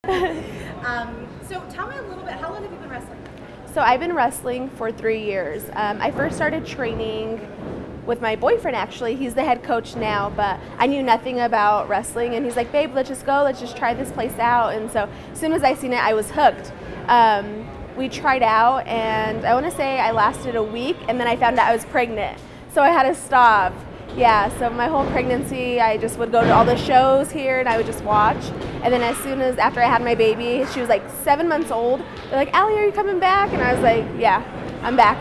So tell me a little bit, how long have you been wrestling? So I've been wrestling for 3 years. I first started training with my boyfriend, actually. He's the head coach now, but I knew nothing about wrestling, and he's like, babe, let's just go, let's just try this place out. And so as soon as I seen it, I was hooked. We tried out, and I want to say I lasted a week, and then I found out I was pregnant, so I had to stop. Yeah, so my whole pregnancy, I just would go to all the shows here, and I would just watch. And then as soon as after I had my baby, she was like 7 months old, they're like, Allie, are you coming back? And I was like, yeah, I'm back.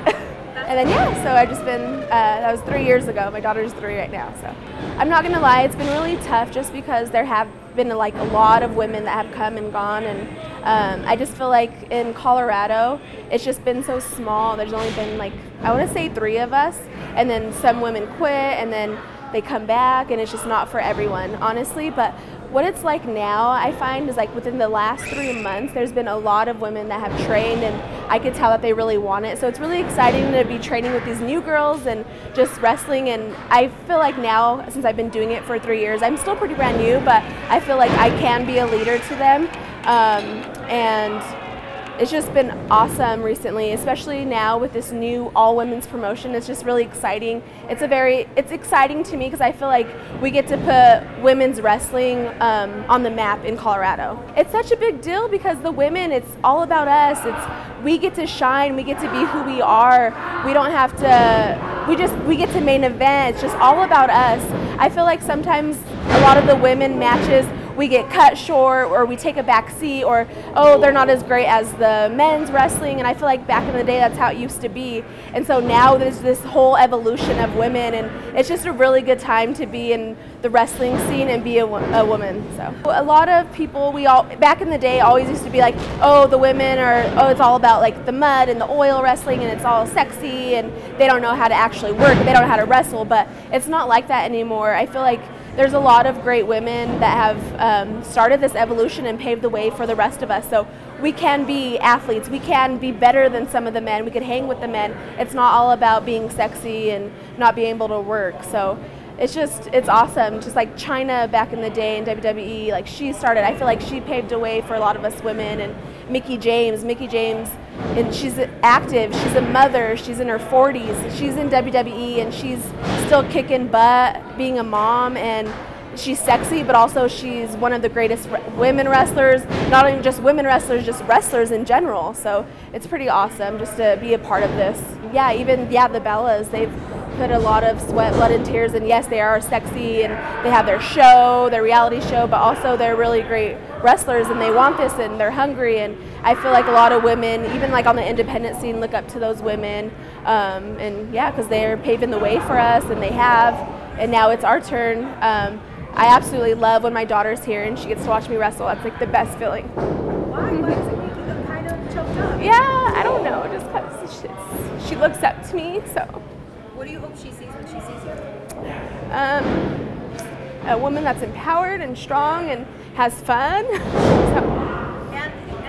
And then yeah, so I've just been, that was 3 years ago. My daughter's 3 right now, so. I'm not gonna lie, it's been really tough just because there have been like a lot of women that have come and gone, and I just feel like in Colorado, it's just been so small. There's only been like, I wanna say 3 of us, and then some women quit, and then they come back, and it's just not for everyone, honestly. But what it's like now, I find, is like within the last 3 months, there's been a lot of women that have trained, and I could tell that they really want it. So it's really exciting to be training with these new girls and just wrestling. And I feel like now, since I've been doing it for 3 years, I'm still pretty brand new, but I feel like I can be a leader to them. And it's just been awesome recently, especially now with this new all-women's promotion. It's just really exciting. It's exciting to me because I feel like we get to put women's wrestling on the map in Colorado. It's such a big deal because the women, it's all about us. We get to shine, we get to be who we are. We don't have to, we get to main event. It's just all about us. I feel like sometimes a lot of the women matches, we get cut short, or we take a back seat, or oh, they're not as great as the men's wrestling. And I feel like back in the day, that's how it used to be. And so now there's this whole evolution of women, and it's just a really good time to be in the wrestling scene and be a woman. So a lot of people, back in the day, always used to be like, oh, the women are, oh, it's all about like the mud and the oil wrestling, and it's all sexy, and they don't know how to actually work, they don't know how to wrestle. But it's not like that anymore. I feel like there's a lot of great women that have started this evolution and paved the way for the rest of us. So we can be athletes, we can be better than some of the men, we could hang with the men. It's not all about being sexy and not being able to work. So it's awesome. Just like China back in the day in WWE, like she started, I feel like she paved the way for a lot of us women. And Mickie James, and she's active, she's a mother, she's in her 40s, she's in WWE, and she's still kicking butt being a mom, and she's sexy, but also she's one of the greatest women wrestlers, not only just women wrestlers, just wrestlers in general. So it's pretty awesome just to be a part of this. Yeah, even the Bellas, they've put a lot of sweat, blood, and tears, and yes, they are sexy, and they have their show, their reality show, but also they're really great wrestlers, and they want this, and they're hungry. And I feel like a lot of women, even like on the independent scene, look up to those women, and yeah, because they're paving the way for us, and they have, and now it's our turn. I absolutely love when my daughter's here and she gets to watch me wrestle. That's like the best feeling. Why? Why does it make you look kind of choked up? Yeah, I don't know, just because she looks up to me, so. What do you hope she sees when she sees you? A woman that's empowered and strong and has fun. So. And that's pretty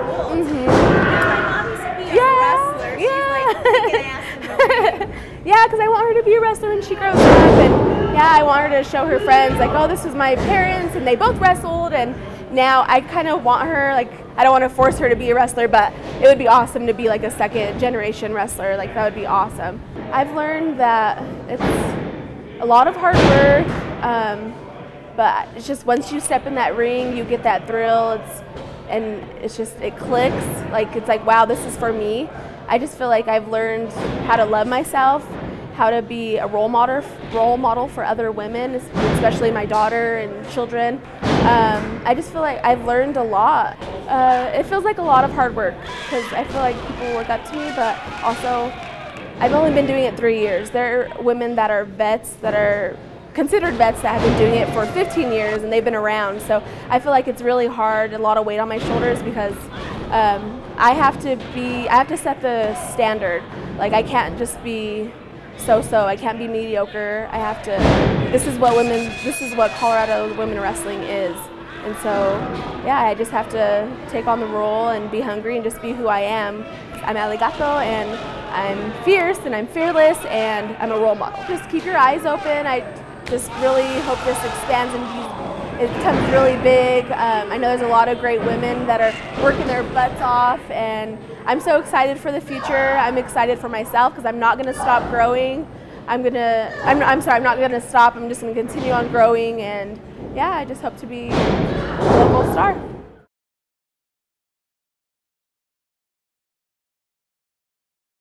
cool. Mm-hmm. My mom used to be a wrestler. She's like kicking ass in the ring. Yeah, because I want her to be a wrestler when she grows up, and yeah, I want her to show her friends, like, oh, this was my parents, and they both wrestled, and now I kind of want her, like, I don't want to force her to be a wrestler, but it would be awesome to be like a second generation wrestler. Like, that would be awesome. I've learned that it's a lot of hard work, but it's just once you step in that ring, you get that thrill, it clicks, like, it's like, wow, this is for me. I just feel like I've learned how to love myself, how to be a role model for other women, especially my daughter and children. I just feel like I've learned a lot. It feels like a lot of hard work because I feel like people look up to me, but also I've only been doing it 3 years. There are women that are vets, that are considered vets, that have been doing it for 15 years and they've been around. So I feel like it's really hard, a lot of weight on my shoulders, because I have to set the standard. Like, I can't just be so-so, I can't be mediocre. I have to, this is what Colorado women wrestling is. And so, yeah, I just have to take on the role and be hungry and just be who I am. I'm Allie Gato, and I'm fierce and I'm fearless and I'm a role model. Just keep your eyes open. I just really hope this expands and it becomes really big. I know there's a lot of great women that are working their butts off, and I'm so excited for the future. I'm excited for myself because I'm not going to stop growing. I'm not going to stop. I'm just going to continue on growing, and yeah, I just hope to be a local star.